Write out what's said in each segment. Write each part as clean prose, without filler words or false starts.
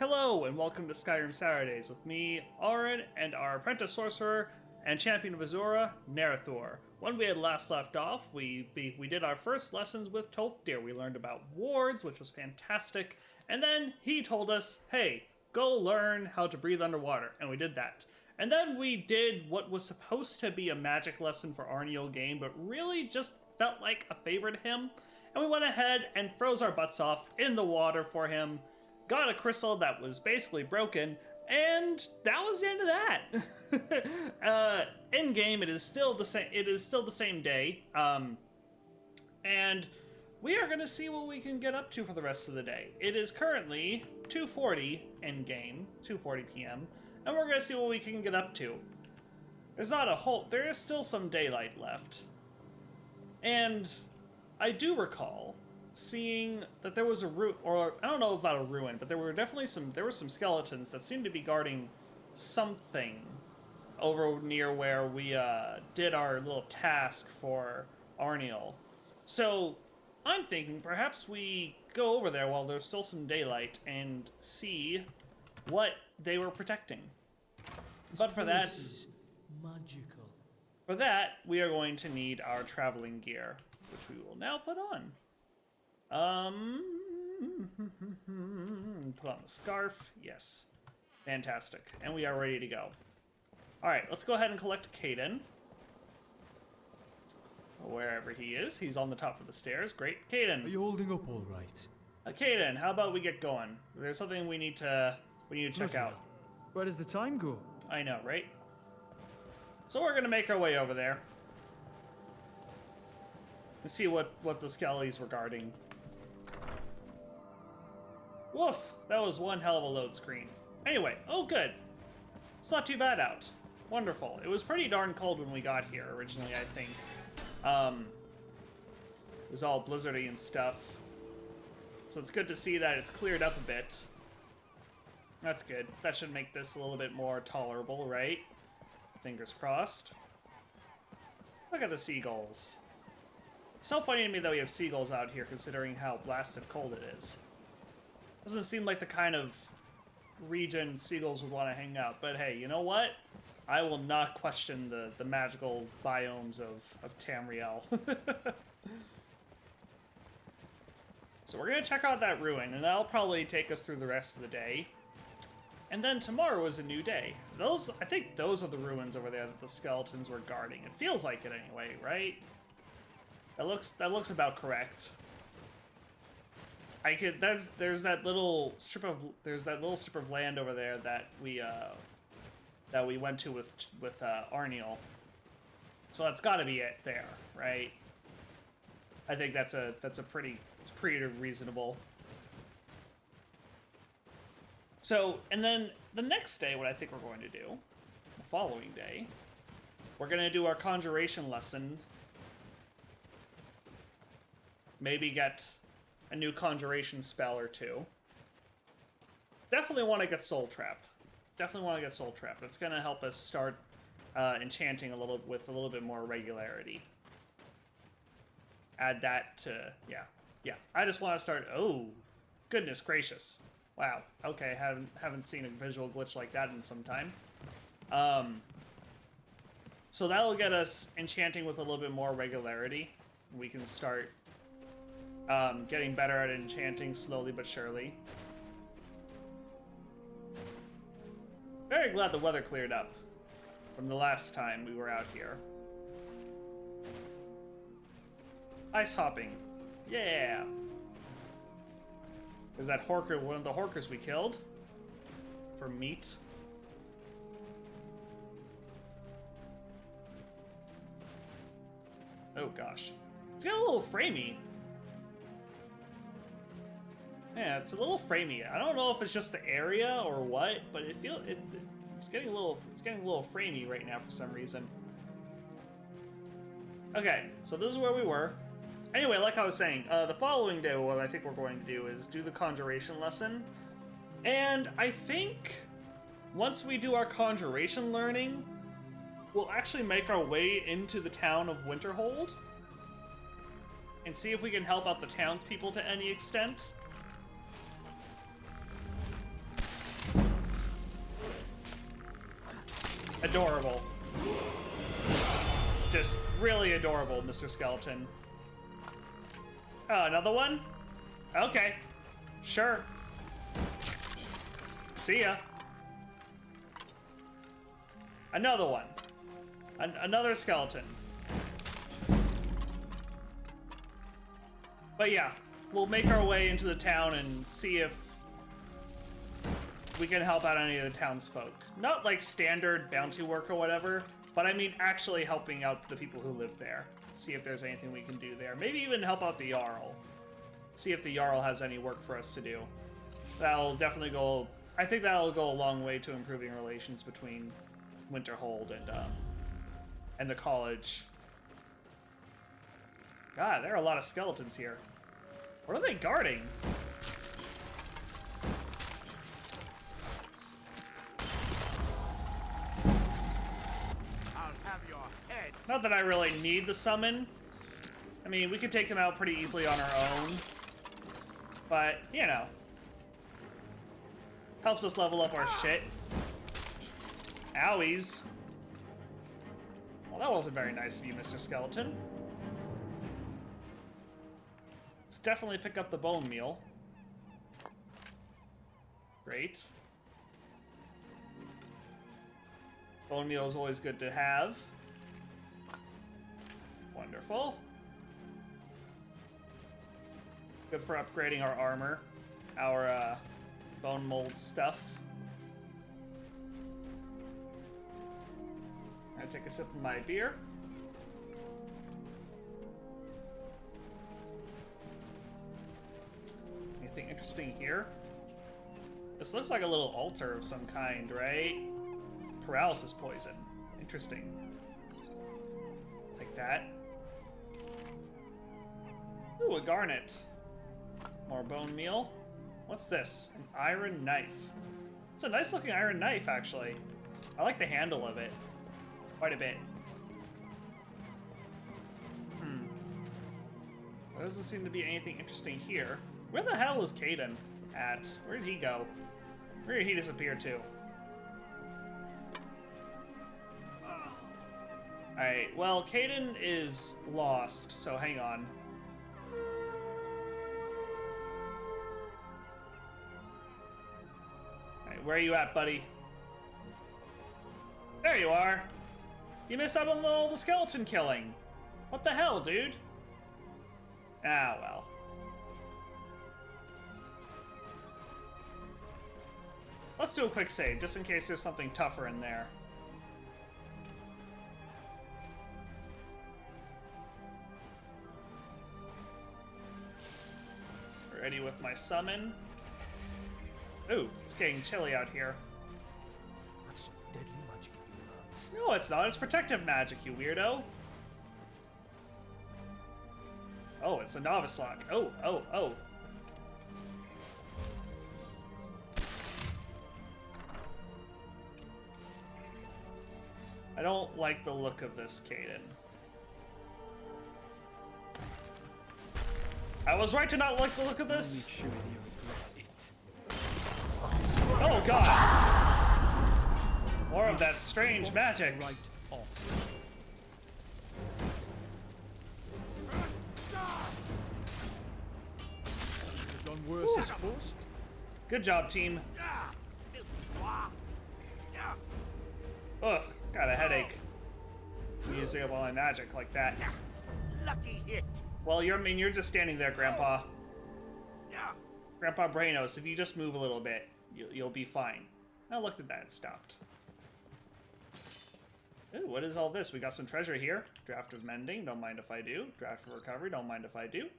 Hello, and welcome to Skyrim Saturdays with me, Auron, and our apprentice sorcerer and champion of Azura, Narathur. When we had last left off, we did our first lessons with Tolfdir. We learned about wards, which was fantastic, and then he told us, hey, go learn how to breathe underwater, and we did that. And then we did what was supposed to be a magic lesson for Arniel game, but really just felt like a favor to him, and we went ahead and froze our butts off in the water for him, got a crystal that was basically broken, and that was the end of that. In game, it is still the same. It is still the same day, and we are going to see what we can get up to for the rest of the day. It is currently 2:40 in game, 2:40 p.m., and we're going to see what we can get up to. There's not a whole. There is still some daylight left, and I do recall seeing that there was a ruin, or I don't know about a ruin, but there were definitely some skeletons that seemed to be guarding something over near where we did our little task for Arniel. So I'm thinking perhaps we go over there while there's still some daylight and see what they were protecting. But for that, magical. For that, we are going to need our traveling gear, which we will now put on. Put on the scarf. Yes. Fantastic. And we are ready to go. Alright, let's go ahead and collect Caden. Wherever he is. He's on the top of the stairs. Great. Caden. Are you holding up all right? Caden, how about we get going? There's something we need to check out. Where does the time go? I know, right? So we're gonna make our way over there. And see what the skellies were guarding. Woof! That was one hell of a load screen. Anyway, oh good. It's not too bad out. Wonderful. It was pretty darn cold when we got here originally, I think. It was all blizzardy and stuff. So it's good to see that it's cleared up a bit. That's good. That should make this a little bit more tolerable, right? Fingers crossed. Look at the seagulls. It's so funny to me that we have seagulls out here considering how blasted cold it is. Doesn't seem like the kind of region seagulls would want to hang out, but hey, you know what? I will not question the magical biomes of Tamriel. So we're gonna check out that ruin, and that'll probably take us through the rest of the day. And then tomorrow is a new day. I think those are the ruins over there that the skeletons were guarding. It feels like it anyway, right? That looks about correct. There's that little strip of land over there that we went to with Arniel. So that's got to be it there, right? I think it's pretty reasonable. So, and then the next day, what I think we're going to do, the following day, we're going to do our Conjuration Lesson. Maybe get a new Conjuration spell or two. Definitely want to get Soul Trap. It's going to help us start enchanting with a little bit more regularity. Add that to, yeah. I just want to start, oh, goodness gracious. Wow. Okay, haven't seen a visual glitch like that in some time. So that'll get us enchanting with a little bit more regularity. We can start getting better at enchanting slowly but surely. Very glad the weather cleared up from the last time we were out here. Ice hopping. Yeah! Is that Horker one of the Horkers we killed? For meat? Oh gosh. It's getting a little framey. Yeah, it's a little framey. I don't know if it's just the area or what, but it's getting a little framey right now for some reason. Okay, so this is where we were. Anyway, like I was saying, the following day, what I think we're going to do is do the Conjuration Lesson. And I think once we do our Conjuration learning, we'll actually make our way into the town of Winterhold and see if we can help out the townspeople to any extent. adorable. Just really adorable, Mr. Skeleton. Oh, another one? Okay. Sure. See ya. Another one. Another skeleton. But yeah, we'll make our way into the town and see if we can help out any of the townsfolk. Not like standard bounty work or whatever, but I mean actually helping out the people who live there. See if there's anything we can do there. Maybe even help out the Jarl. See if the Jarl has any work for us to do. That'll definitely go... I think that'll go a long way to improving relations between Winterhold and the college. God, there are a lot of skeletons here. What are they guarding? I'll have your head. Not that I really need the summon. I mean, we could take him out pretty easily on our own. But, you know. Helps us level up our shit. Owies. Well, that wasn't very nice of you, Mr. Skeleton. Let's definitely pick up the bone meal. Great. Bone meal is always good to have. Wonderful. Good for upgrading our armor. Our, bone mold stuff. I take a sip of my beer. Anything interesting here? This looks like a little altar of some kind, right? Paralysis poison. Interesting. Take that. Ooh, a garnet. More bone meal. What's this? An iron knife. It's a nice looking iron knife, actually. I like the handle of it. Quite a bit. There doesn't seem to be anything interesting here. Where the hell is Caden at? Where did he go? Where did he disappear to? Alright, well, Caden is lost, so hang on. Alright, where are you at, buddy? There you are! You missed out on all the skeleton killing! What the hell, dude? Ah, well. Let's do a quick save, just in case there's something tougher in there. Ready with my summon. Ooh, it's getting chilly out here. That's deadly magic in your hands. No, it's not. It's protective magic, you weirdo. Oh, it's a novice lock. Oh, oh, oh. I don't like the look of this, Caden. I was right to not like the look of this. Make sure you regret it. Oh god! More of that strange magic. Right off. You've done worse, I suppose. Good job, team. Ugh, got a headache. Using up all my magic like that. Lucky hit. Well, you're just standing there, Grandpa. Grandpa Brainos, if you just move a little bit, you'll be fine. Oh, look at that, it stopped. Ooh, what is all this? We got some treasure here. Draft of Mending, don't mind if I do. Draft of Recovery, don't mind if I do.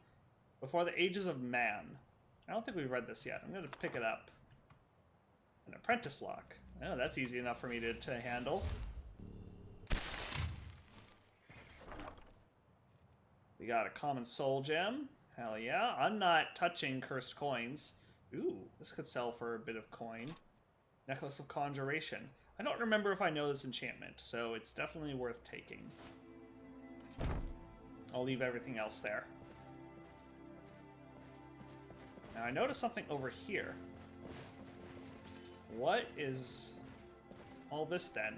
Before the Ages of Man. I don't think we've read this yet. I'm going to pick it up. An Apprentice Lock. Oh, that's easy enough for me to handle. We got a Common Soul Gem. Hell yeah. I'm not touching Cursed Coins. Ooh, this could sell for a bit of coin. Necklace of Conjuration. I don't remember if I know this enchantment, so it's definitely worth taking. I'll leave everything else there. Now I noticed something over here. What is all this then?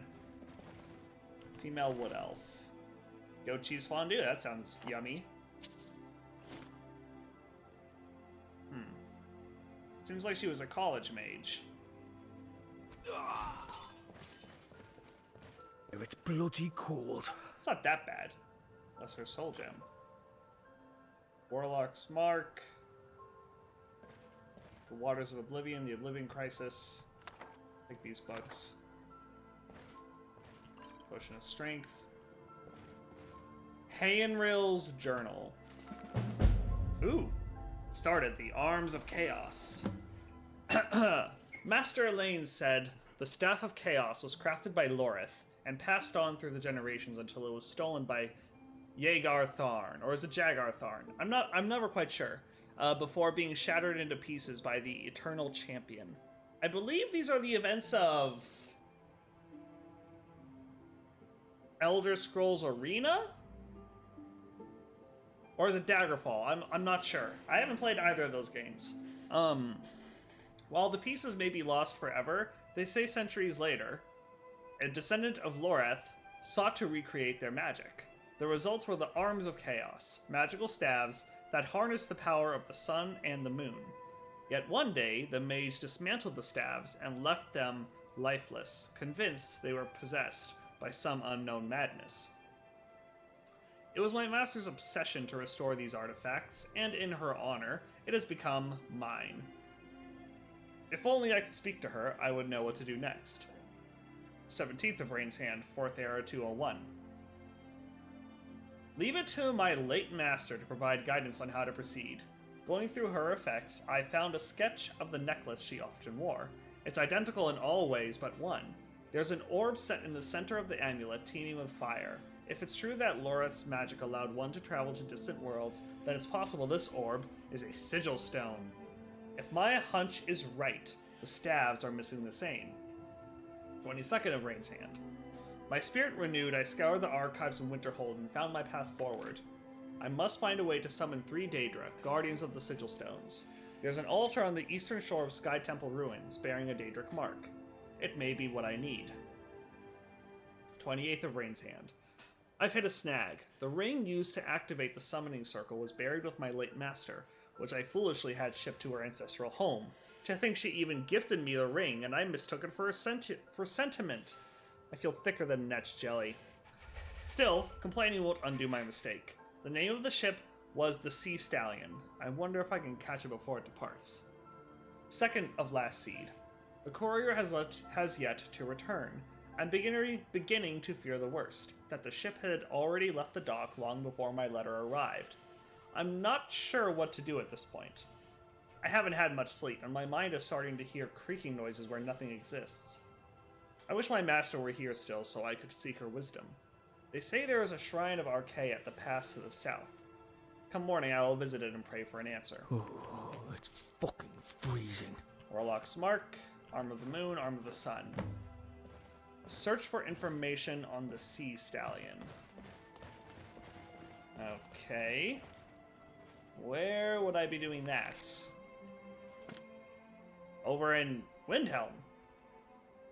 Female wood elf. Goat cheese fondue, that sounds yummy. Seems like she was a college mage. It's bloody cold. It's not that bad. Lesser soul gem. Warlock's mark. The waters of Oblivion, the Oblivion crisis. Take these bucks. Potion of strength. Hayenril's journal. Ooh. Started the Arms of Chaos. Master Elaine said the Staff of Chaos was crafted by Lorith and passed on through the generations until it was stolen by Jagar Tharn, or is it Jagar Tharn? I'm never quite sure. Before being shattered into pieces by the Eternal Champion. I believe these are the events of Elder Scrolls Arena? Or is it Daggerfall? I'm not sure. I haven't played either of those games. While the pieces may be lost forever, they say centuries later, a descendant of Loreth sought to recreate their magic. The results were the Arms of Chaos, magical staves that harnessed the power of the sun and the moon. Yet one day, the mage dismantled the staves and left them lifeless, convinced they were possessed by some unknown madness. It was my master's obsession to restore these artifacts, and in her honor, it has become mine. If only I could speak to her, I would know what to do next. 17th of Rain's Hand, 4th Era 201. Leave it to my late master to provide guidance on how to proceed. Going through her effects, I found a sketch of the necklace she often wore. It's identical in all ways but one. There's an orb set in the center of the amulet teeming with fire. If it's true that Loreth's magic allowed one to travel to distant worlds, then it's possible this orb is a sigil stone. If my hunch is right, the staves are missing the same. 22nd of Rain's Hand. My spirit renewed, I scoured the archives in Winterhold and found my path forward. I must find a way to summon 3 Daedra, guardians of the sigil stones. There's an altar on the eastern shore of Sky Temple ruins, bearing a Daedric mark. It may be what I need. 28th of Rain's Hand. I've hit a snag. The ring used to activate the summoning circle was buried with my late master, which I foolishly had shipped to her ancestral home. To think she even gifted me the ring, and I mistook it for sentiment. I feel thicker than Net's jelly. Still, complaining won't undo my mistake. The name of the ship was the Sea Stallion. I wonder if I can catch it before it departs. 2nd of Last Seed. The courier has yet to return. I'm beginning to fear the worst, that the ship had already left the dock long before my letter arrived. I'm not sure what to do at this point. I haven't had much sleep, and my mind is starting to hear creaking noises where nothing exists. I wish my master were here still so I could seek her wisdom. They say there is a shrine of Archaea at the pass to the south. Come morning, I will visit it and pray for an answer. Oh, it's fucking freezing. Warlock's Mark, Arm of the Moon, Arm of the Sun. Search for information on the Sea Stallion. Okay. Where would I be doing that? Over in Windhelm.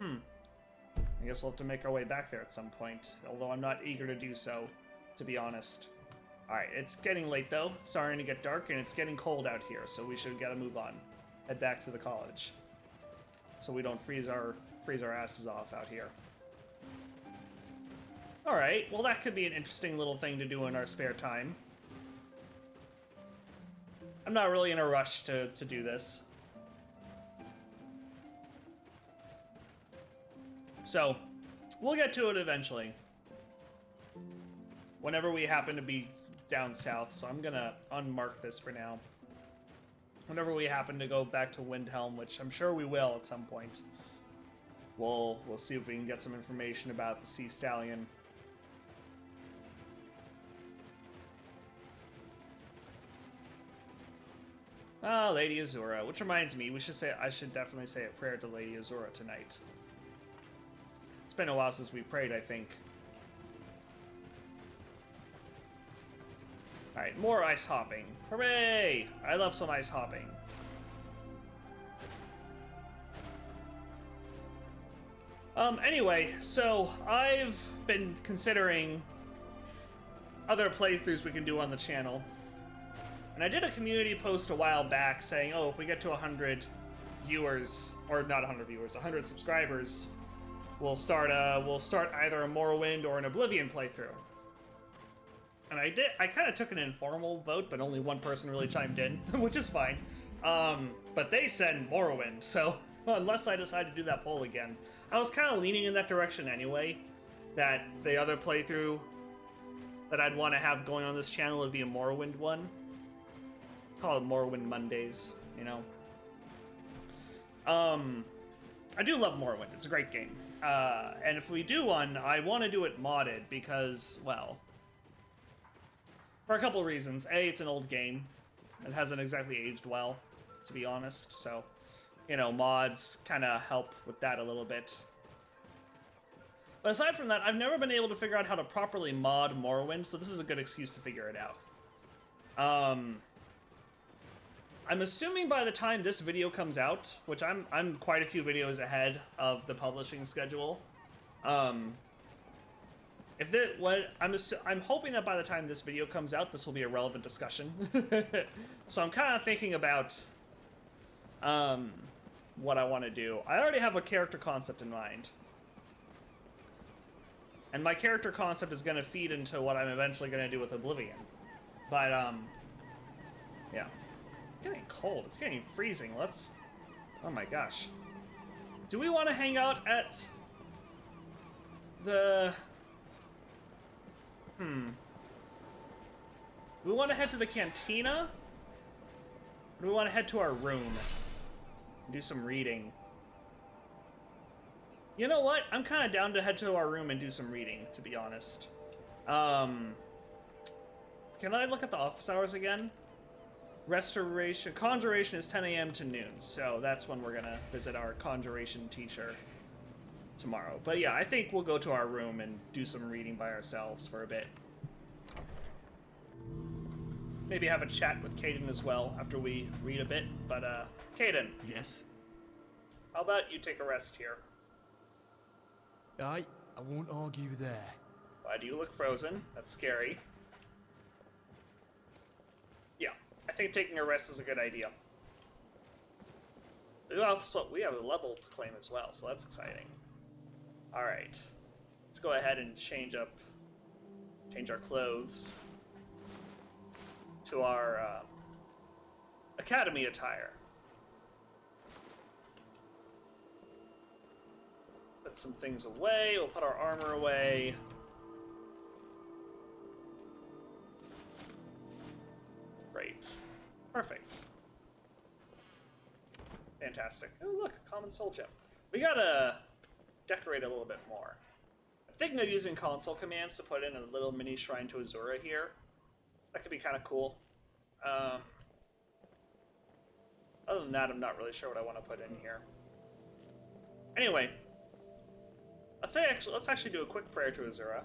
I guess we'll have to make our way back there at some point, although I'm not eager to do so, to be honest. Alright, it's getting late though. It's starting to get dark and it's getting cold out here, so we should gotta move on. Head back to the college. So we don't freeze our asses off out here. Alright, well that could be an interesting little thing to do in our spare time. I'm not really in a rush to do this. So, we'll get to it eventually. Whenever we happen to be down south, so I'm gonna unmark this for now. Whenever we happen to go back to Windhelm, which I'm sure we will at some point, we'll see if we can get some information about the Sea Stallion. Ah, Lady Azura, which reminds me, I should definitely say a prayer to Lady Azura tonight. It's been a while since we prayed, I think. Alright, more ice hopping. Hooray! I love some ice hopping. Anyway, so I've been considering other playthroughs we can do on the channel. And I did a community post a while back saying, oh, if we get to 100 viewers, or not 100 viewers, 100 subscribers, we'll start either a Morrowind or an Oblivion playthrough. And I kind of took an informal vote, but only one person really chimed in, which is fine. But they said Morrowind, so unless I decide to do that poll again. I was kind of leaning in that direction anyway, that the other playthrough that I'd want to have going on this channel would be a Morrowind one. Call it Morrowind Mondays, you know. I do love Morrowind. It's a great game. And if we do one, I want to do it modded because, well, for a couple of reasons. A, it's an old game. It hasn't exactly aged well, to be honest. So, you know, mods kind of help with that a little bit. But aside from that, I've never been able to figure out how to properly mod Morrowind, so this is a good excuse to figure it out. I'm assuming by the time this video comes out, which I'm quite a few videos ahead of the publishing schedule. I'm hoping that by the time this video comes out, this will be a relevant discussion. So I'm kind of thinking about what I want to do. I already have a character concept in mind. And my character concept is going to feed into what I'm eventually going to do with Oblivion. But, yeah. It's getting cold. It's getting freezing. Oh my gosh. Do we want to hang out at the... Do we want to head to the cantina? Or do we want to head to our room? And do some reading? You know what? I'm kind of down to head to our room and do some reading, to be honest. Can I look at the office hours again? Conjuration is 10 a.m. to noon, so that's when we're gonna visit our Conjuration teacher tomorrow. But yeah, I think we'll go to our room and do some reading by ourselves for a bit. Maybe have a chat with Caden as well after we read a bit. But, Caden. Yes? How about you take a rest here? Aye, I won't argue there. Why do you look frozen? That's scary. Yeah, I think taking a rest is a good idea. We have a level to claim as well, so that's exciting. Alright. Let's go ahead and change our clothes to our academy attire. Put some things away. We'll put our armor away. Great. Perfect. Fantastic. Oh, look, common soul gem. We gotta decorate a little bit more. I'm thinking of using console commands to put in a little mini shrine to Azura here. That could be kind of cool. Other than that, I'm not really sure what I want to put in here. Anyway, let's actually do a quick prayer to Azura.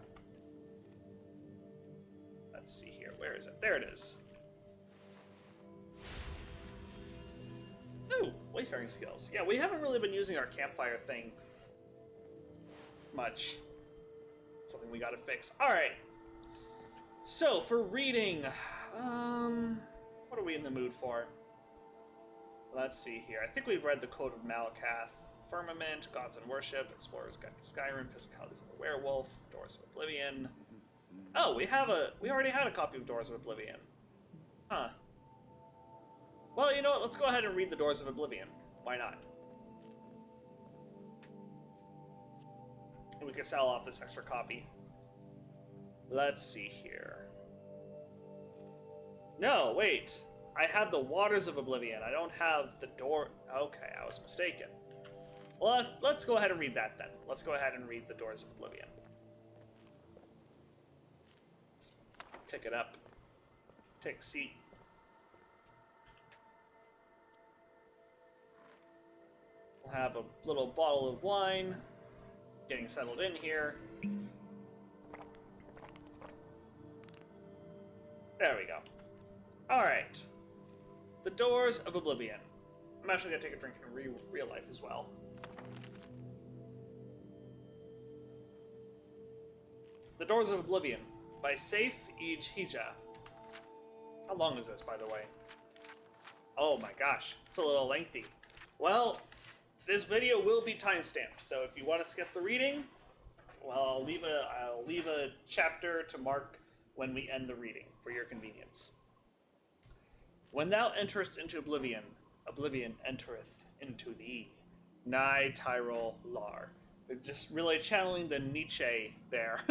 Let's see here. Where is it? There it is. Ooh, wayfaring skills. Yeah, we haven't really been using our campfire thing much. Something we gotta fix. Alright. So, for reading, what are we in the mood for? Let's see here. I think we've read the Code of Malakath, Firmament, Gods and Worship, Explorer's Guide to Skyrim, Physicalities of the Werewolf, Doors of Oblivion. Oh, we already had a copy of Doors of Oblivion. Huh. Well, you know what? Let's go ahead and read the Doors of Oblivion. Why not? And we can sell off this extra copy. Let's see here. No, wait. I have the Waters of Oblivion. I don't have the door... Okay, I was mistaken. Well, let's go ahead and read that then. Let's go ahead and read the Doors of Oblivion. Let's pick it up. Take a seat. We'll have a little bottle of wine. Getting settled in here. There we go. Alright. The Doors of Oblivion. I'm actually going to take a drink in real life as well. The Doors of Oblivion by Saif Hija. How long is this, by the way? Oh my gosh, it's a little lengthy. Well, this video will be timestamped, so if you want to skip the reading, well, I'll leave a chapter to mark when we end the reading for your convenience. When thou enterest into oblivion, oblivion entereth into thee. Nigh Tyrol Lar. They're just really channeling the Nietzsche there.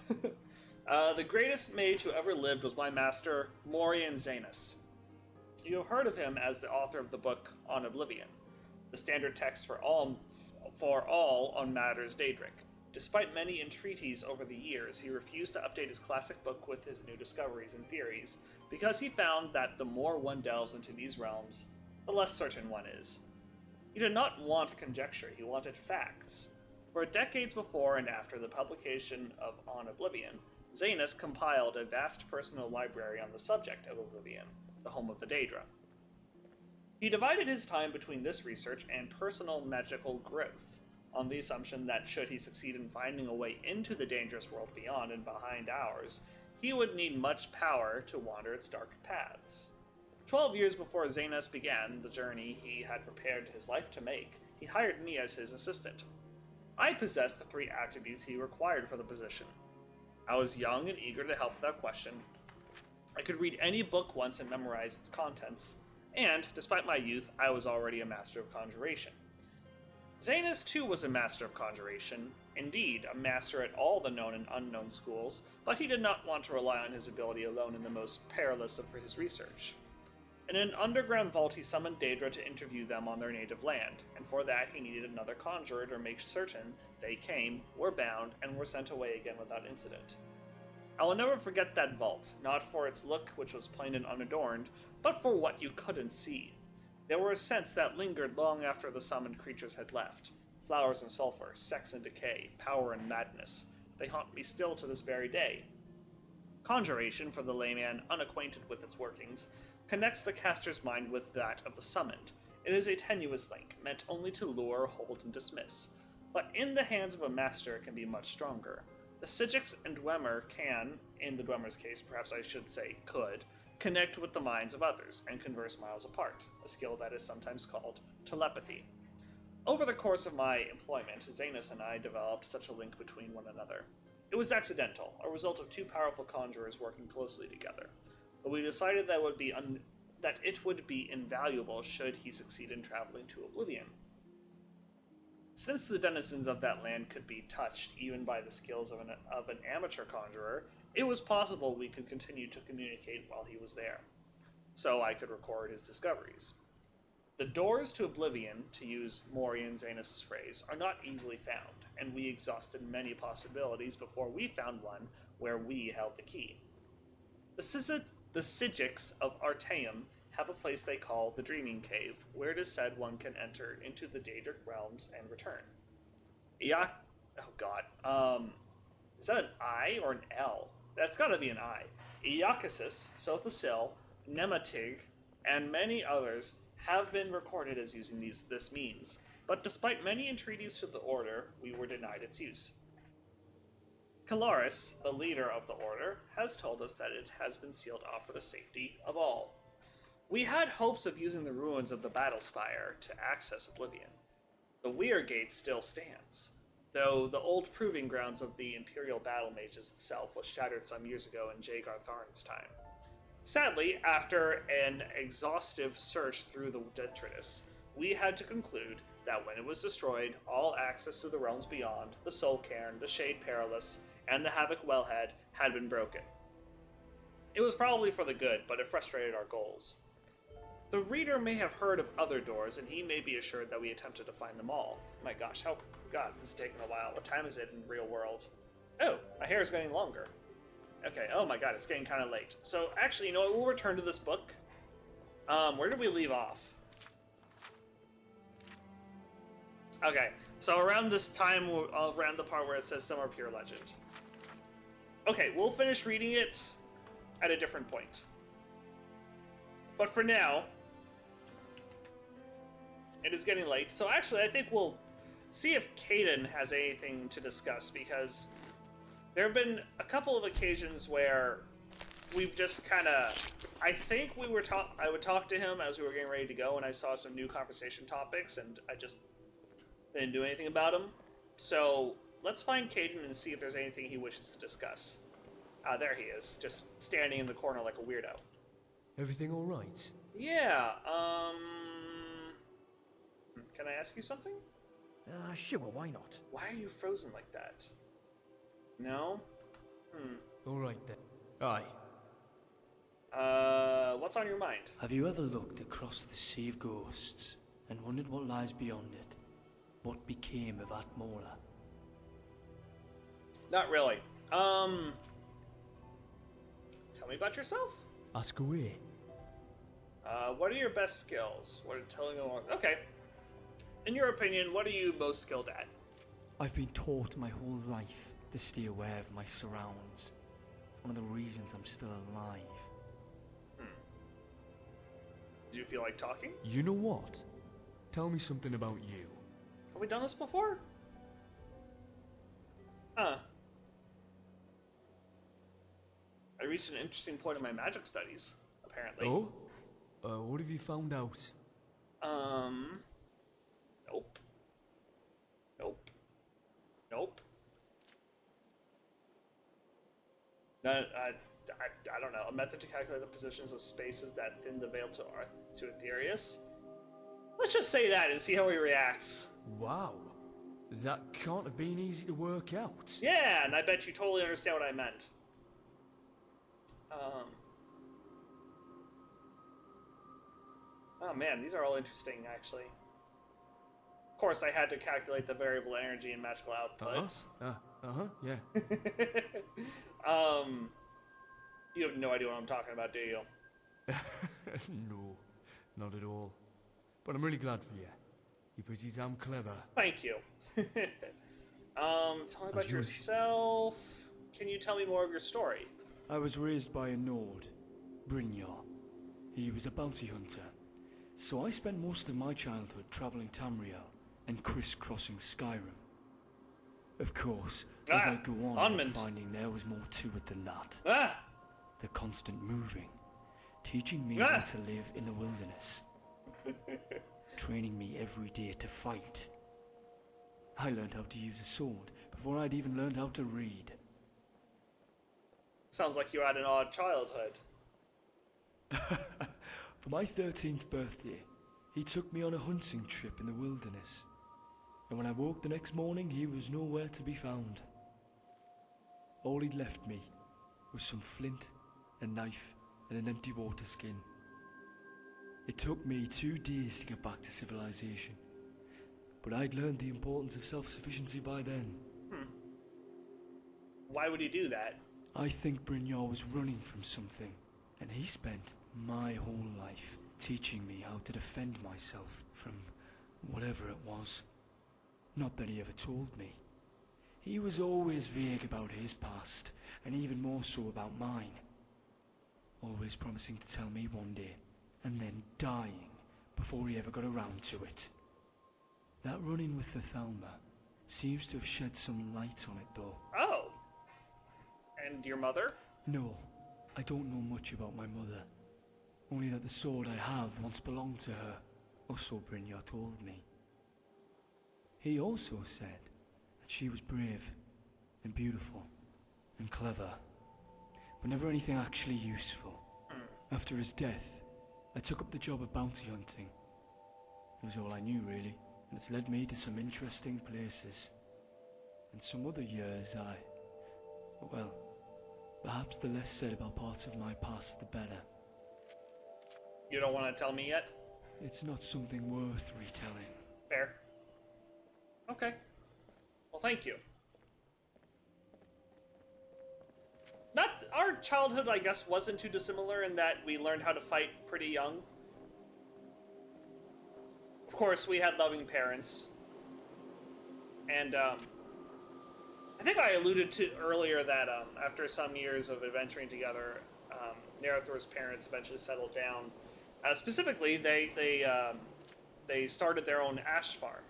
The greatest mage who ever lived was my master, Morian Zanus. You have heard of him as the author of the book On Oblivion, the standard text for all on matters Daedric. Despite many entreaties over the years, he refused to update his classic book with his new discoveries and theories, because he found that the more one delves into these realms, the less certain one is. He did not want conjecture, he wanted facts. For decades before and after the publication of On Oblivion, Zanus compiled a vast personal library on the subject of Oblivion, the home of the Daedra. He divided his time between this research and personal magical growth, on the assumption that should he succeed in finding a way into the dangerous world beyond and behind ours, he would need much power to wander its dark paths. 12 years before Zanus began the journey he had prepared his life to make, he hired me as his assistant. I possessed the 3 attributes he required for the position. I was young and eager to help without question. I could read any book once and memorize its contents, and, despite my youth, I was already a master of conjuration. Zanus, too, was a master of conjuration, indeed, a master at all the known and unknown schools, but he did not want to rely on his ability alone in the most perilous of his research. In an underground vault, he summoned Daedra to interview them on their native land, and for that he needed another conjurer to make certain they came, were bound, and were sent away again without incident. I will never forget that vault, not for its look, which was plain and unadorned, but for what you couldn't see. There were scents that lingered long after the summoned creatures had left. Flowers and sulfur, sex and decay, power and madness. They haunt me still to this very day. Conjuration, for the layman unacquainted with its workings, connects the caster's mind with that of the summoned. It is a tenuous link, meant only to lure, hold, and dismiss. But in the hands of a master it can be much stronger. The Sigix and Dwemer can, in the Dwemer's case perhaps I should say could, connect with the minds of others and converse miles apart, a skill that is sometimes called telepathy. Over the course of my employment, Zanus and I developed such a link between one another. It was accidental, a result of 2 powerful conjurers working closely together, but we decided that it would be invaluable should he succeed in traveling to Oblivion. Since the denizens of that land could be touched even by the skills of an amateur conjurer, it was possible we could continue to communicate while he was there, so I could record his discoveries. The doors to Oblivion, to use Morian Zanus' phrase, are not easily found, and we exhausted many possibilities before we found one where we held the key. The Sigix of Artaeum have a place they call the Dreaming Cave, where it is said one can enter into the Daedric realms and return. Is that an I or an L? That's gotta be an I. Iakasis, Sothasil, Nematig, and many others have been recorded as using this means, but despite many entreaties to the order, we were denied its use. Calaris, the leader of the order, has told us that it has been sealed off for the safety of all. We had hopes of using the ruins of the Battle Spire to access Oblivion. The Weir Gate still stands, though the old proving grounds of the Imperial Battle Mages itself was shattered some years ago in Jagar Tharn's time. Sadly, after an exhaustive search through the detritus, we had to conclude that when it was destroyed, all access to the realms beyond, the Soul Cairn, the Shade Perilous, and the Havoc Wellhead had been broken. It was probably for the good, but it frustrated our goals. The reader may have heard of other doors, and he may be assured that we attempted to find them all. My gosh, God, this is taking a while. What time is it in real world? Oh, my hair is getting longer. Okay, oh my god, it's getting kind of late. So, actually, you know what, we'll return to this book. Where did we leave off? Okay, so around this time, around the part where it says Some Are Pure Legend. Okay, we'll finish reading it at a different point. But for now, it is getting late, so actually I think we'll see if Caden has anything to discuss, because There have been a couple of occasions where we've just kind of... I think I would talk to him as we were getting ready to go, and I saw some new conversation topics, and I just didn't do anything about them. So let's find Caden and see if there's anything he wishes to discuss. There he is, just standing in the corner like a weirdo. Everything all right? Yeah, Can I ask you something? Sure, why not? Why are you frozen like that? No? All right then. Aye. What's on your mind? Have you ever looked across the sea of ghosts and wondered what lies beyond it? What became of Atmora? Not really. Tell me about yourself. Ask away. What are your best skills? What are telling along? Okay. In your opinion, what are you most skilled at? I've been taught my whole life to stay aware of my surrounds. It's one of the reasons I'm still alive. Do you feel like talking? You know what? Tell me something about you. Have we done this before? Huh. I reached an interesting point in my magic studies, apparently. Oh? What have you found out? Nope. Nope. Nope. No, I don't know. A method to calculate the positions of spaces that thin the veil to Aetherius? Let's just say that and see how he reacts. Wow. That can't have been easy to work out. Yeah, and I bet you totally understand what I meant. Oh man, these are all interesting, actually. Of course, I had to calculate the variable energy and magical output. Yeah. You have no idea what I'm talking about, do you? No, not at all. But I'm really glad for you. You're pretty damn clever. Thank you. Tell me about yourself. Can you tell me more of your story? I was raised by a Nord, Brynjar. He was a bounty hunter. So I spent most of my childhood travelling Tamriel and crisscrossing Skyrim. Of course, as I go on, I'm finding there was more to it than that. The constant moving, teaching me how to live in the wilderness, training me every day to fight. I learned how to use a sword before I'd even learned how to read. Sounds like you had an odd childhood. For my 13th birthday, he took me on a hunting trip in the wilderness. And when I woke the next morning, he was nowhere to be found. All he'd left me was some flint, a knife, and an empty water skin. It took me 2 days to get back to civilization, but I'd learned the importance of self-sufficiency by then. Why would he do that? I think Brynjar was running from something, and he spent my whole life teaching me how to defend myself from whatever it was. Not that he ever told me. He was always vague about his past, and even more so about mine. Always promising to tell me one day, and then dying before he ever got around to it. That run-in with the Thalma seems to have shed some light on it, though. Oh. And your mother? No, I don't know much about my mother. Only that the sword I have once belonged to her, or so Brynjar told me. He also said that she was brave, and beautiful, and clever, but never anything actually useful. After his death, I took up the job of bounty hunting. It was all I knew, really, and it's led me to some interesting places. And some other years well, perhaps the less said about parts of my past, the better. You don't want to tell me yet? It's not something worth retelling. Fair. Okay. Well, thank you. Our childhood, I guess, wasn't too dissimilar in that we learned how to fight pretty young. Of course, we had loving parents. And, I think I alluded to earlier that, after some years of adventuring together, Narathur's parents eventually settled down. Specifically, they started their own ash farm.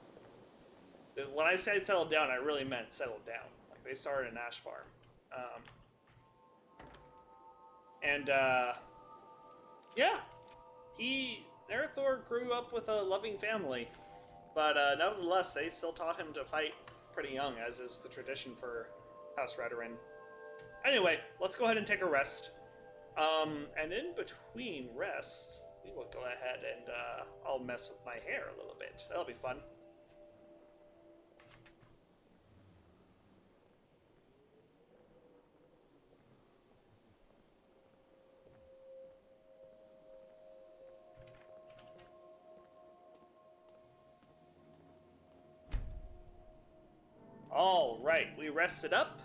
When I said settled down, I really meant settled down. Like, they started an ash farm. Yeah, Narathur grew up with a loving family, but nevertheless, they still taught him to fight pretty young, as is the tradition for House Redoran. Anyway, let's go ahead and take a rest. And in between rests, we will go ahead and I'll mess with my hair a little bit. That'll be fun. Alright, we rested up.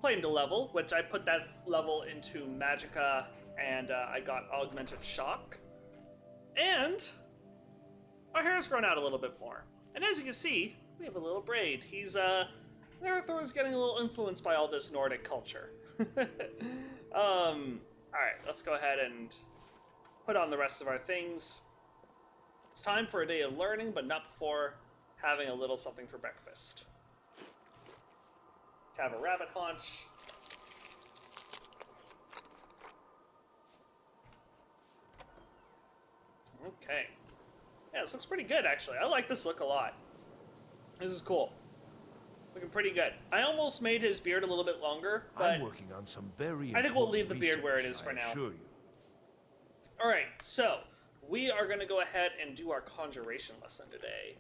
Claimed a level, which I put that level into Magicka, and I got Augmented Shock. And our hair's grown out a little bit more. And as you can see, we have a little braid. Narathor is getting a little influenced by all this Nordic culture. Alright, let's go ahead and put on the rest of our things. It's time for a day of learning, but not before having a little something for breakfast. Have a rabbit haunch. Okay. Yeah, this looks pretty good, actually. I like this look a lot. This is cool. Looking pretty good. I almost made his beard a little bit longer, but I'm working on some very I think we'll leave the beard where it is for now. I assure you. Alright, so we are going to go ahead and do our Conjuration Lesson today.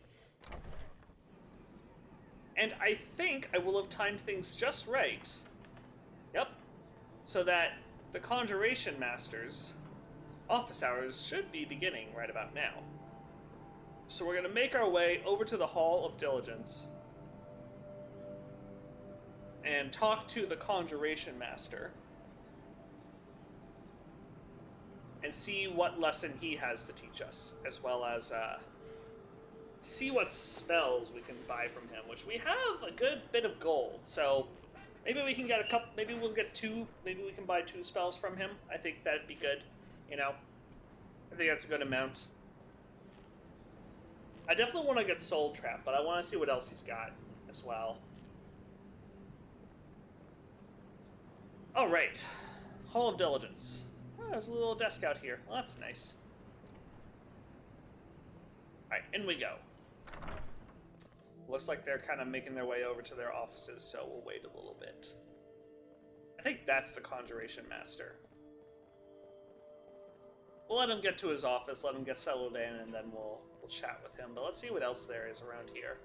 And I think I will have timed things just right. Yep. So that the Conjuration Master's office hours should be beginning right about now. So we're going to make our way over to the Hall of Diligence and talk to the Conjuration Master and see what lesson he has to teach us, as well as see what spells we can buy from him, which we have a good bit of gold, so maybe we can get a couple, maybe we'll get two, maybe we can buy 2 spells from him. I think that'd be good, you know. I think that's a good amount. I definitely want to get Soul Trap, but I want to see what else he's got as well. Alright, Hall of Diligence. Oh, there's a little desk out here. Well, that's nice. Alright, in we go. Looks like they're kind of making their way over to their offices, so we'll wait a little bit. I think that's the Conjuration Master. We'll let him get to his office, let him get settled in, and then we'll chat with him. But let's see what else there is around here.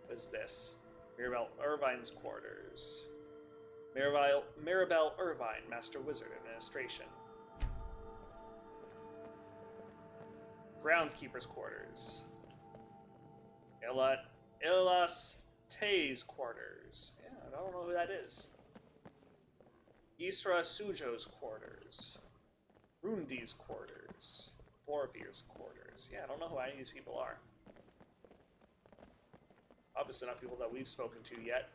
What is this? Mirabelle Irvine's quarters. Mirabelle Irvine, Master Wizard Administration. Groundskeeper's quarters. Ilas Tay's quarters. Yeah, I don't know who that is. Isra Sujo's quarters. Rundi's quarters. Borvir's quarters. Yeah, I don't know who any of these people are. Obviously not people that we've spoken to yet.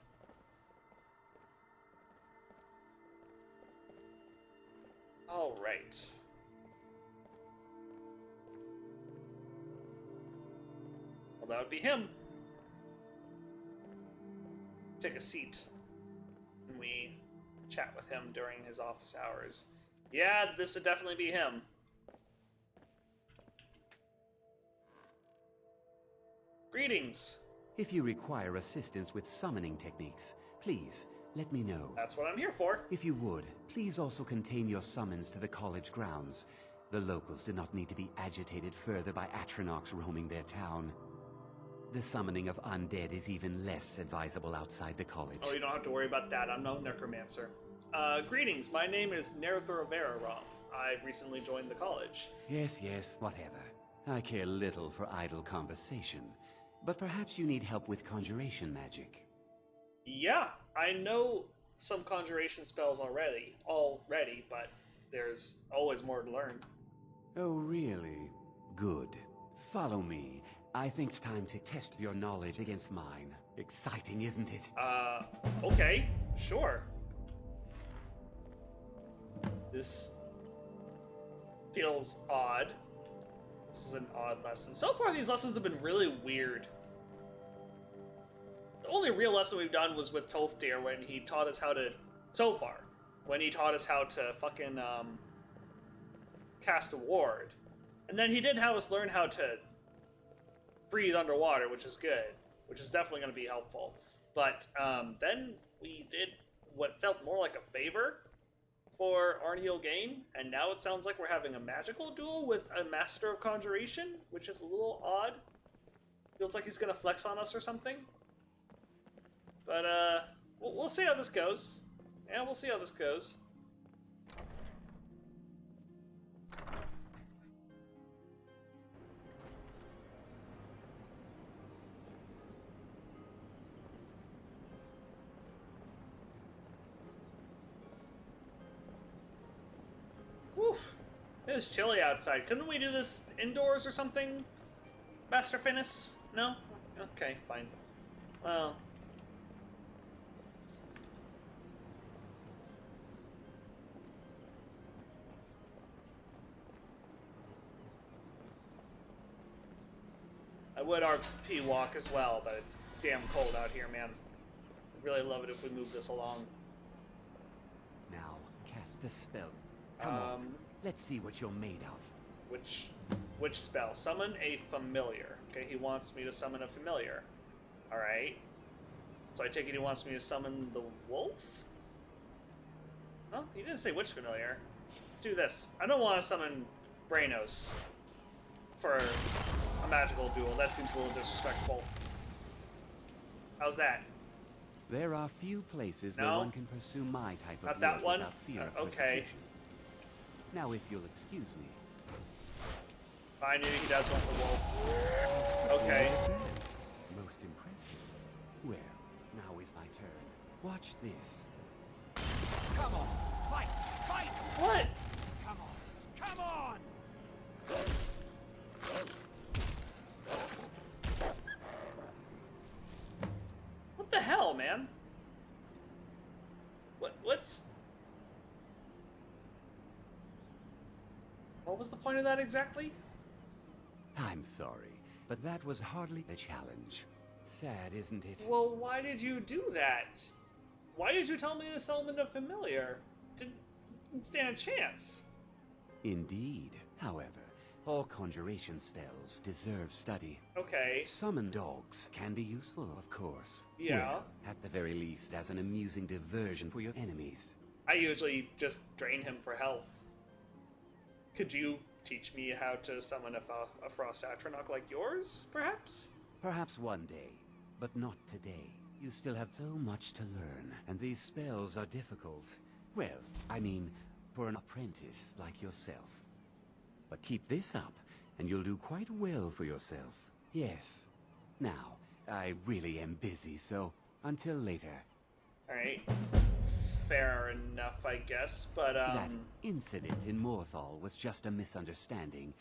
Alright. Well, that would be him. Take a seat. And we chat with him during his office hours. Yeah, this would definitely be him. Greetings. If you require assistance with summoning techniques, please let me know. That's what I'm here for. If you would, please also contain your summons to the college grounds. The locals do not need to be agitated further by Atronachs roaming their town. The summoning of undead is even less advisable outside the college. Oh, you don't have to worry about that. I'm no necromancer. Greetings. My name is Narathur Averarom. I've recently joined the college. Yes, whatever. I care little for idle conversation. But perhaps you need help with conjuration magic. Yeah, I know some conjuration spells already, but there's always more to learn. Oh, really? Good. Follow me. I think it's time to test your knowledge against mine. Exciting, isn't it? Okay, sure. This feels odd. This is an odd lesson. So far, these lessons have been really weird. only real lesson we've done was with Tolfdir when he taught us how to, so far, when he taught us how to fucking, cast a ward. And then he did have us learn how to breathe underwater, which is good, which is definitely going to be helpful. But, then we did what felt more like a favor for Arniel Gain, and now it sounds like we're having a magical duel with a Master of Conjuration, which is a little odd. Feels like he's gonna flex on us or something. But, we'll see how this goes. Yeah, we'll see how this goes. Whew. It is chilly outside. Couldn't we do this indoors or something, Master Finnis? No? Okay, fine. Well... I would RP walk as well, but it's damn cold out here, man. I'd really love it if we move this along. Now, cast the spell. Come on, let's see what you're made of. Which spell? Summon a familiar. Okay, he wants me to summon a familiar. Alright. So I take it he wants me to summon the wolf? Well, he didn't say which familiar. Let's do this. I don't want to summon Brainos for a magical duel. That seems a little disrespectful. How's that? There are few places where one can pursue my type of Not that work one? without fear of Okay. persecution. Now, if you'll excuse me. I knew he does want the wolf. Okay. Advanced. Most impressive. Well, now is my turn. Watch this. Come on! Fight! Fight! What? Come on! Come on! What the hell, man? What's... What was the point of that exactly? I'm sorry, but that was hardly a challenge. Sad, isn't it? Well, why did you do that? Why did you tell me to summon a familiar? Didn't stand a chance. Indeed. However, all conjuration spells deserve study. Okay. Summon dogs can be useful, of course. Yeah. Well, at the very least, as an amusing diversion for your enemies. I usually just drain him for health. Could you teach me how to summon a Frost Atronach like yours, perhaps? Perhaps one day, but not today. You still have so much to learn, and these spells are difficult. Well, I mean, for an apprentice like yourself. But keep this up, and you'll do quite well for yourself. Yes. Now, I really am busy, so until later. Alright. Fair enough, I guess, but, That incident in Morthal was just a misunderstanding,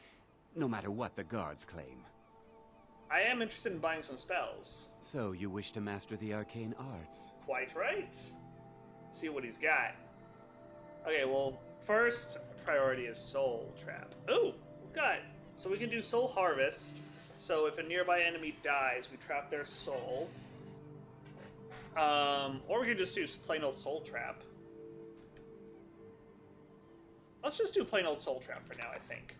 no matter what the guards claim. I am interested in buying some spells. So, you wish to master the arcane arts? Quite right. Let's see what he's got. Okay, well, first priority is Soul Trap. Ooh, we've got... So we can do Soul Harvest. So if a nearby enemy dies, we trap their soul. Or we could just do plain old Soul Trap. Let's just do plain old Soul Trap for now, I think.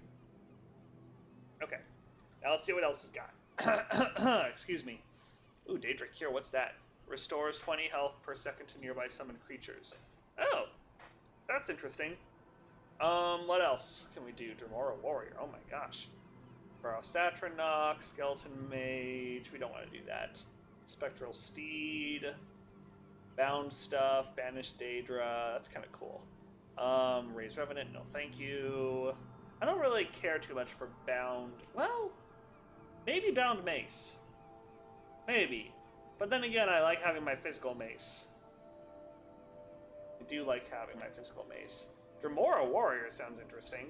Okay. Now let's see what else he's got. Excuse me. Ooh, Daedric Cure, what's that? Restores 20 health per second to nearby summoned creatures. Oh, that's interesting. What else can we do? Dremora Warrior, oh my gosh. Frost Atronach, Skeleton Mage, we don't want to do that. Spectral Steed, Bound Stuff, Banished Daedra, that's kind of cool. Raise Revenant, no thank you. I don't really care too much for Bound, well, maybe Bound Mace. Maybe. But then again, I like having my physical mace. I do like having my physical mace. Dremora Warrior sounds interesting.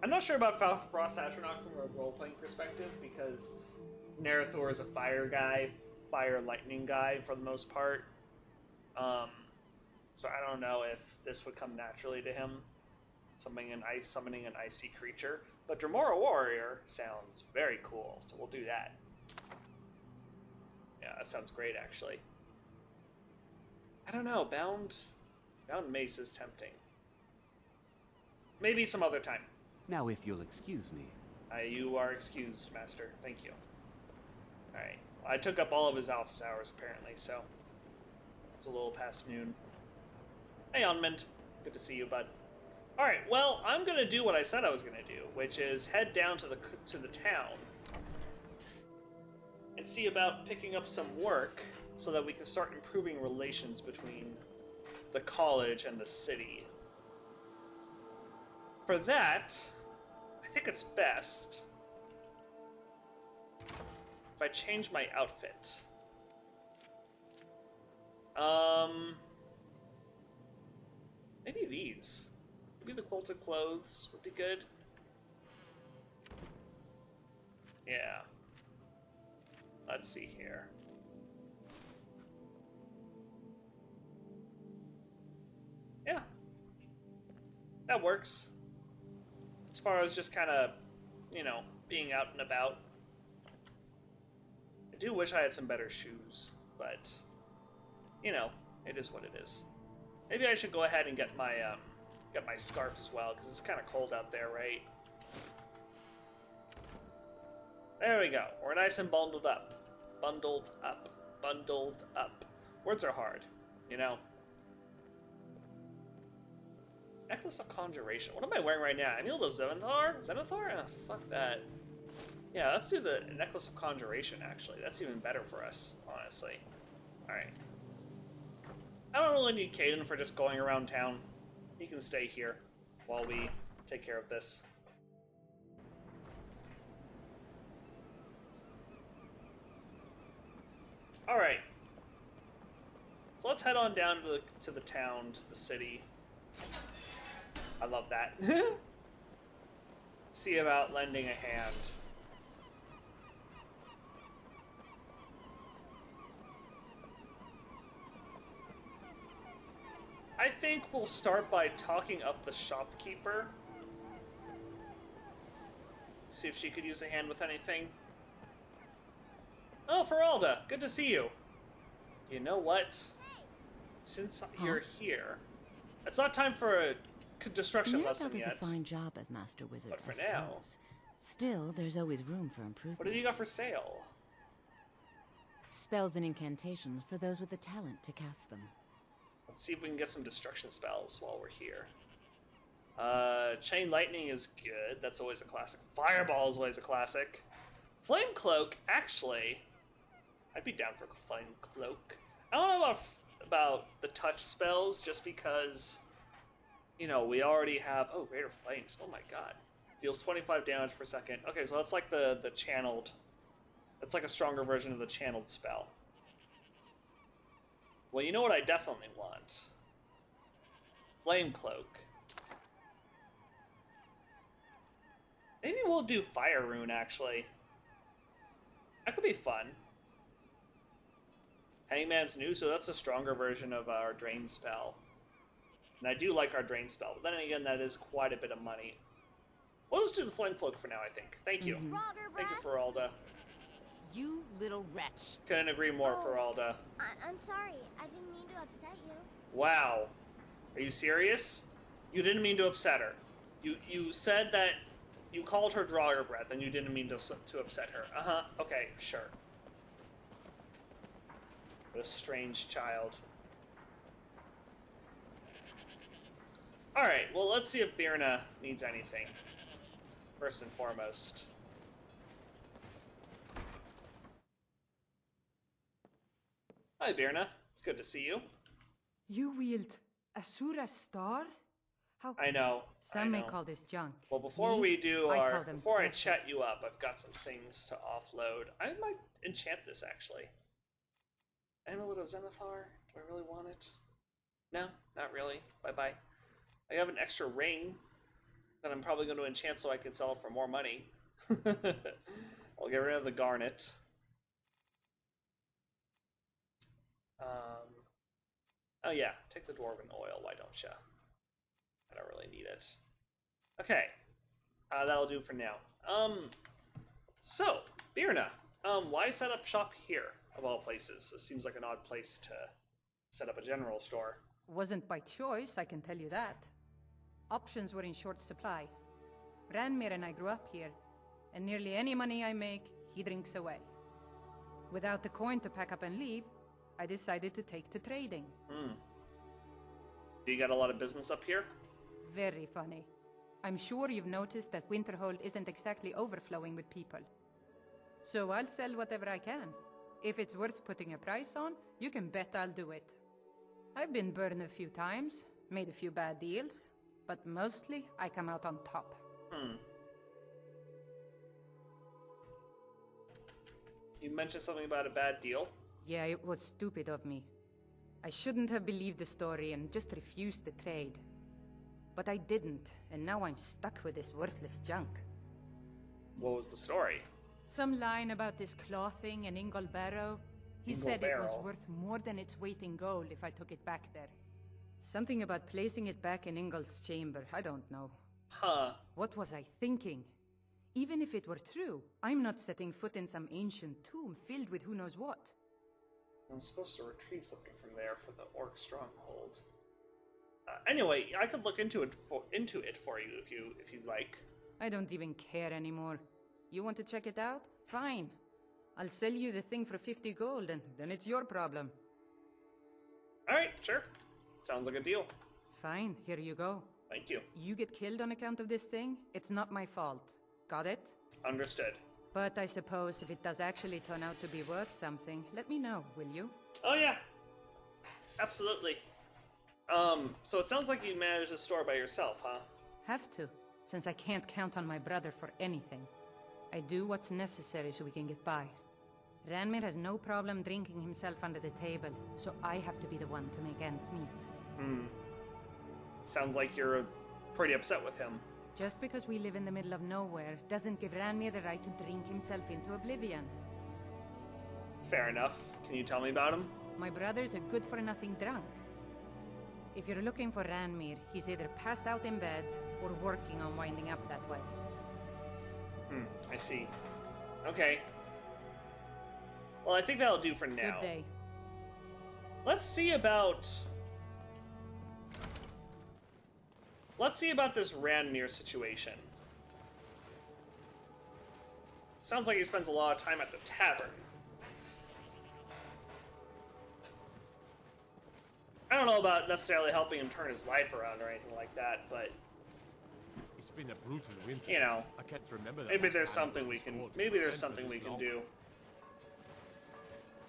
I'm not sure about Frost Atronach from a role-playing perspective, because Narathur is a fire guy, fire lightning guy for the most part. So I don't know if this would come naturally to him. Summoning an icy creature. The Dremora Warrior sounds very cool, so we'll do that. Yeah, that sounds great, actually. I don't know, Bound Mace is tempting. Maybe some other time. Now, if you'll excuse me. You are excused, Master. Thank you. Alright. Well, I took up all of his office hours, apparently, so... It's a little past noon. Hey, Onmund. Good to see you, bud. Alright, well, I'm gonna do what I said I was gonna do, which is head down to the town and see about picking up some work so that we can start improving relations between the college and the city. For that, I think it's best if I change my outfit. Maybe these. Maybe the quilted clothes would be good. Yeah. Let's see here. Yeah. That works. As far as just kind of, you know, being out and about. I do wish I had some better shoes, but, you know, it is what it is. Maybe I should go ahead and get my scarf as well, because it's kind of cold out there, right? There we go. We're nice and bundled up. Bundled up. Bundled up. Words are hard, you know? Necklace of Conjuration. What am I wearing right now? Amulet of Zenithar? Zenithar? Ah, fuck that. Yeah, let's do the Necklace of Conjuration, actually. That's even better for us, honestly. Alright. I don't really need Caden for just going around town. He can stay here while we take care of this. Alright. So let's head on down to the town, to the city. I love that. See about lending a hand. I think we'll start by talking up the shopkeeper. See if she could use a hand with anything. Oh, Feralda, good to see you. You know what? Since you're here, it's not time for a destruction lesson does yet. a fine job as Master Wizard, But for I now, suppose. Still, there's always room for improvement. what have you got for sale? Spells and incantations for those with the talent to cast them. Let's see if we can get some destruction spells while we're here. Chain Lightning is good. That's always a classic. Fireball is always a classic. Flame Cloak, actually, I'd be down for Flame Cloak. I don't know about the touch spells, just because, you know, we already have... Oh, Greater Flames. Oh my god. Deals 25 damage per second. Okay, so that's like the channeled... That's like a stronger version of the channeled spell. Well, you know what I definitely want? Flame Cloak. Maybe we'll do Fire Rune, actually. That could be fun. Hangman's New, so that's a stronger version of our Drain spell. And I do like our Drain spell, but then again, that is quite a bit of money. We'll just do the Flame Cloak for now, I think. Thank you. Thank you, Feralda. You little wretch. Couldn't agree more, Feralda. I'm sorry. I didn't mean to upset you. Wow. Are you serious? You didn't mean to upset her. You said that you called her Draw Your Breath, and you didn't mean to upset her. Uh-huh. Okay, sure. What a strange child. Alright, well, let's see if Birna needs anything. First and foremost. Hi, Birna. It's good to see you. You wield Asura's star? How I know. Some I may know. call this junk. Well, before Me, we do I our... call them Before I precious. chat you up, I've got some things to offload. I might enchant this, actually. Amulet of Zenithar? Do I really want it? No, not really. Bye-bye. I have an extra ring that I'm probably going to enchant so I can sell it for more money. I'll get rid of the garnet. Oh yeah, take the Dwarven Oil, why don't ya? I don't really need it. Okay. That'll do for now. So, Birna, why set up shop here, of all places? This seems like an odd place to set up a general store. Wasn't by choice, I can tell you that. Options were in short supply. Ranmir and I grew up here, and nearly any money I make, he drinks away. Without the coin to pack up and leave, I decided to take to trading. Do you got a lot of business up here? Very funny. I'm sure you've noticed that Winterhold isn't exactly overflowing with people. So I'll sell whatever I can. If it's worth putting a price on, you can bet I'll do it. I've been burned a few times, made a few bad deals, but mostly I come out on top. You mentioned something about a bad deal? Yeah, it was stupid of me. I shouldn't have believed the story and just refused the trade. But I didn't, and now I'm stuck with this worthless junk. What was the story? Some line about this clothing in Ingol Barrow. He said it was worth more than its weight in gold if I took it back there. Something about placing it back in Ingol's chamber, I don't know. Huh. What was I thinking? Even if it were true, I'm not setting foot in some ancient tomb filled with who knows what. I'm supposed to retrieve something from there for the orc stronghold. Anyway, I could look into it for you if you'd like. I don't even care anymore. You want to check it out? Fine. I'll sell you the thing for 50 gold, and then it's your problem. Alright, sure. Sounds like a deal. Fine, here you go. Thank you. You get killed on account of this thing, it's not my fault. Got it? Understood. But I suppose if it does actually turn out to be worth something, let me know, will you? Oh yeah. Absolutely. So it sounds like you managed the store by yourself, huh? Have to, since I can't count on my brother for anything. I do what's necessary so we can get by. Ranmir has no problem drinking himself under the table, so I have to be the one to make ends meet. Sounds like you're pretty upset with him. Just because we live in the middle of nowhere doesn't give Ranmir the right to drink himself into oblivion. Fair enough. Can you tell me about him? My brother's a good-for-nothing drunk. If you're looking for Ranmir, he's either passed out in bed or working on winding up that way. I see. Okay. Well, I think that'll do for now. Good day. Let's see about this Ranmir situation. Sounds like he spends a lot of time at the tavern. I don't know about necessarily helping him turn his life around or anything like that, but It's been a brutal winter. you know, I can't remember that. maybe last there's time something I we was can scored maybe there's for something we this can long. do.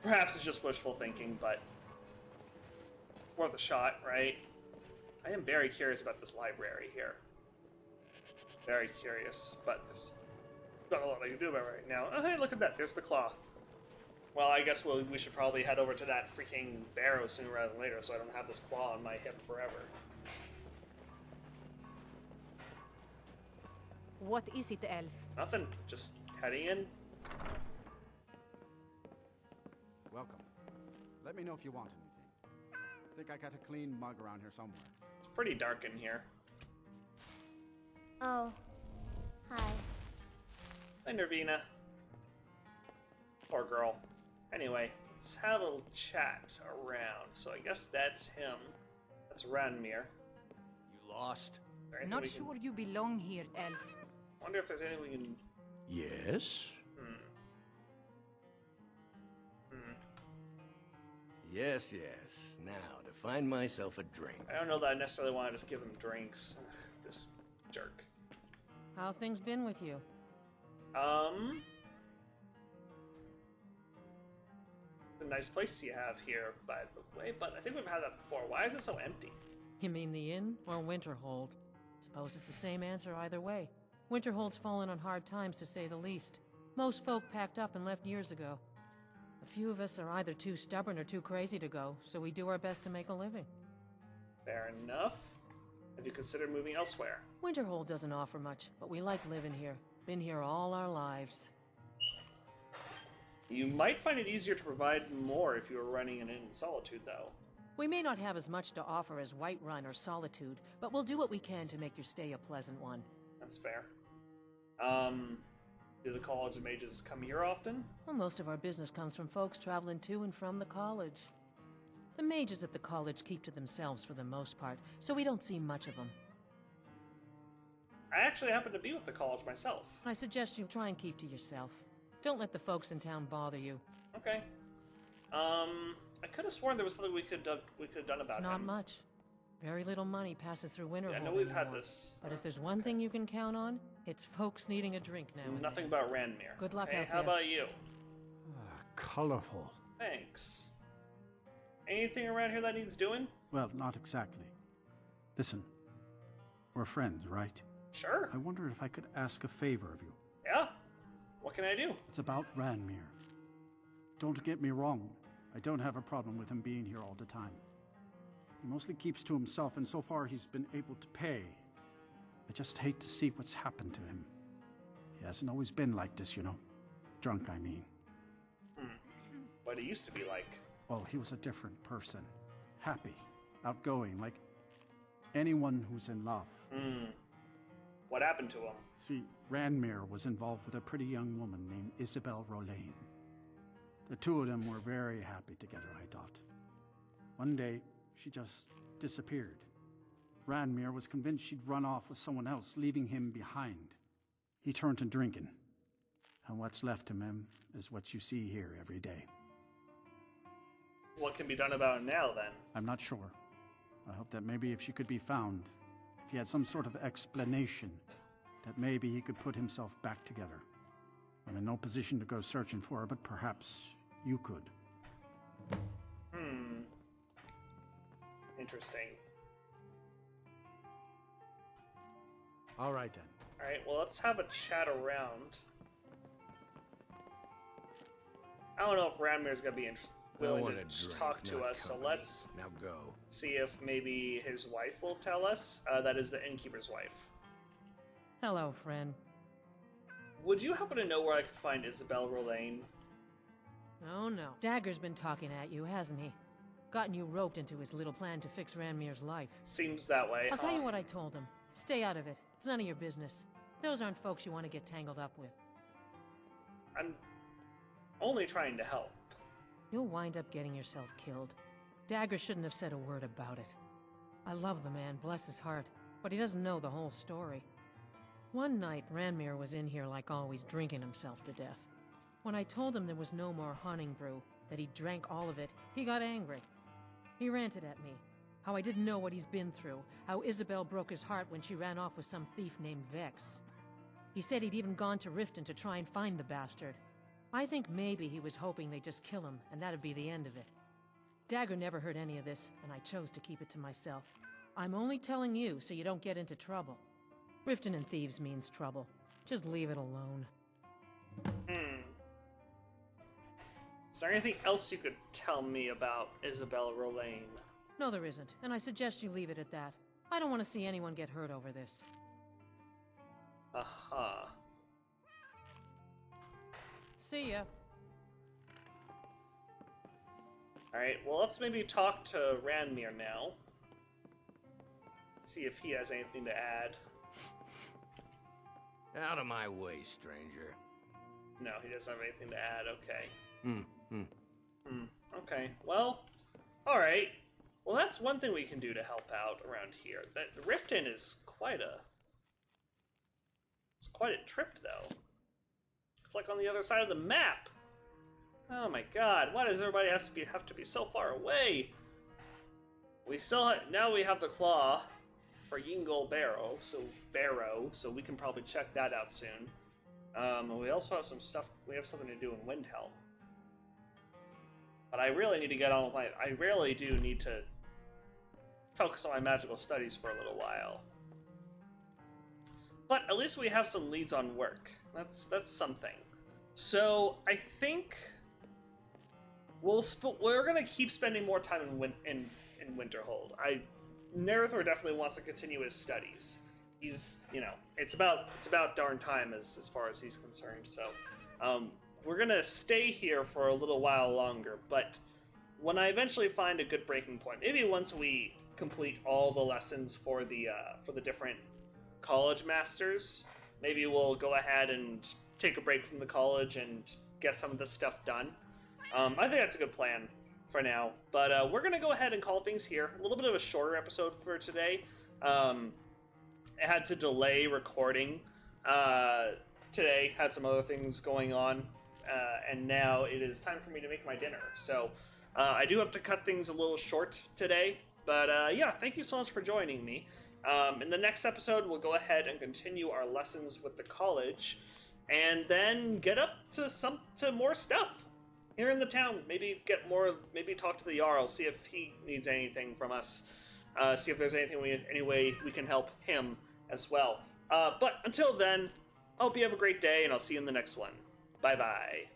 Perhaps it's just wishful thinking, but worth a shot, right? I am very curious about this library here. Very curious, but there's not a lot I can do about it right now. Oh, hey, look at that. There's the claw. Well, I guess we should probably head over to that freaking barrow sooner rather than later so I don't have this claw on my hip forever. What is it, Elf? Nothing. Just heading in. Welcome. Let me know if you want anything. Think I got a clean mug around here somewhere. It's pretty dark in here. Oh. Hi. Hi, Nervina. Poor girl. Anyway, let's have a little chat around. So I guess that's him. That's Ranmir. You lost. Not sure you belong here, Elf. Wonder if there's anything we can... Yes? Yes, yes. Now, to find myself a drink. I don't know that I necessarily want to just give him drinks. Ugh, this jerk. How things been with you? It's a nice place you have here, by the way, but I think we've had that before. Why is it so empty? You mean the inn or Winterhold? Suppose it's the same answer either way. Winterhold's fallen on hard times, to say the least. Most folk packed up and left years ago. A few of us are either too stubborn or too crazy to go, so we do our best to make a living. Fair enough. Have you considered moving elsewhere? Winterhold doesn't offer much, but we like living here. Been here all our lives. You might find it easier to provide more if you were running an inn in Solitude, though. We may not have as much to offer as Whiterun or Solitude, but we'll do what we can to make your stay a pleasant one. That's fair. Do the College of Mages come here often? Well, most of our business comes from folks traveling to and from the college. The mages at the college keep to themselves for the most part, so we don't see much of them. I actually happen to be with the college myself. I suggest you try and keep to yourself. Don't let the folks in town bother you. Okay. I could have sworn there was something we could have done about Not him. much. Very little money passes through Winterhold. Yeah, I know we've had anymore. this. But if there's one thing you can count on, it's folks needing a drink now and Nothing then. about Ranmir. Good luck okay, out how there. about you? Colorful. Thanks. Anything around here that needs doing? Well, not exactly. Listen, we're friends, right? Sure. I wonder if I could ask a favor of you. Yeah? What can I do? It's about Ranmir. Don't get me wrong. I don't have a problem with him being here all the time. He mostly keeps to himself, and so far he's been able to pay. I just hate to see what's happened to him. He hasn't always been like this, you know. Drunk, I mean. What he used to be like. Well, he was a different person. Happy, outgoing, like anyone who's in love. What happened to him? See, Ranmir was involved with a pretty young woman named Isabel Rolaine. The two of them were very happy together, I thought. One day, she just disappeared. Ranmir was convinced she'd run off with someone else, leaving him behind. He turned to drinking. And what's left of him is what you see here every day. What can be done about it now, then? I'm not sure. I hope that maybe if she could be found, if he had some sort of explanation, that maybe he could put himself back together. I'm in no position to go searching for her, but perhaps you could. Interesting. All right, then. Alright, well, let's have a chat around. I don't know if Ranmir's gonna be willing want to a drink, talk to not us, so company. let's Now go. see if maybe his wife will tell us. That is the innkeeper's wife. Hello, friend. Would you happen to know where I could find Isabel Rolaine? Oh no. Dagger's been talking at you, hasn't he? Gotten you roped into his little plan to fix Ranmir's life. Seems that way. I'll tell you what I told him. Stay out of it. It's none of your business. Those aren't folks you want to get tangled up with. I'm only trying to help. You'll wind up getting yourself killed. Dagger shouldn't have said a word about it. I love the man, bless his heart, but he doesn't know the whole story. One night, Ranmir was in here like always, drinking himself to death. When I told him there was no more hunting brew, that he drank all of it, he got angry. He ranted at me, how I didn't know what he's been through, how Isabel broke his heart when she ran off with some thief named Vex. He said he'd even gone to Riften to try and find the bastard. I think maybe he was hoping they'd just kill him, and that'd be the end of it. Dagger never heard any of this, and I chose to keep it to myself. I'm only telling you so you don't get into trouble. Riften and thieves means trouble. Just leave it alone. Is there anything else you could tell me about Isabel Rolaine? No, there isn't, and I suggest you leave it at that. I don't want to see anyone get hurt over this. Aha. See ya. Alright, well, let's maybe talk to Ranmir now. See if he has anything to add. Out of my way, stranger. No, he doesn't have anything to add. Okay. Okay. Well, alright. Well, that's one thing we can do to help out around here. That Riften is quite a... It's quite a trip, though. It's like on the other side of the map. Oh my god, why does everybody have to be so far away? We still now we have the claw for Yingol Barrow, so we can probably check that out soon. We also have some stuff. We have something to do in Windhelm. But I really need to get on with my. I really do need to focus on my magical studies for a little while. But at least we have some leads on work. That's something. So I think we're gonna keep spending more time in Winterhold. Narathur definitely wants to continue his studies. He's, it's about darn time as far as he's concerned. So we're gonna stay here for a little while longer. But when I eventually find a good breaking point, maybe once we complete all the lessons for the different college masters. Maybe we'll go ahead and take a break from the college and get some of this stuff done. I think that's a good plan for now. But we're going to go ahead and call things here. A little bit of a shorter episode for today. I had to delay recording today. Had some other things going on. And now it is time for me to make my dinner. So I do have to cut things a little short today. But yeah, thank you so much for joining me. In the next episode, we'll go ahead and continue our lessons with the college, and then get up to more stuff here in the town. Maybe talk to the Jarl, see if he needs anything from us. See if there's any way we can help him as well. But until then, I hope you have a great day, and I'll see you in the next one. Bye-bye.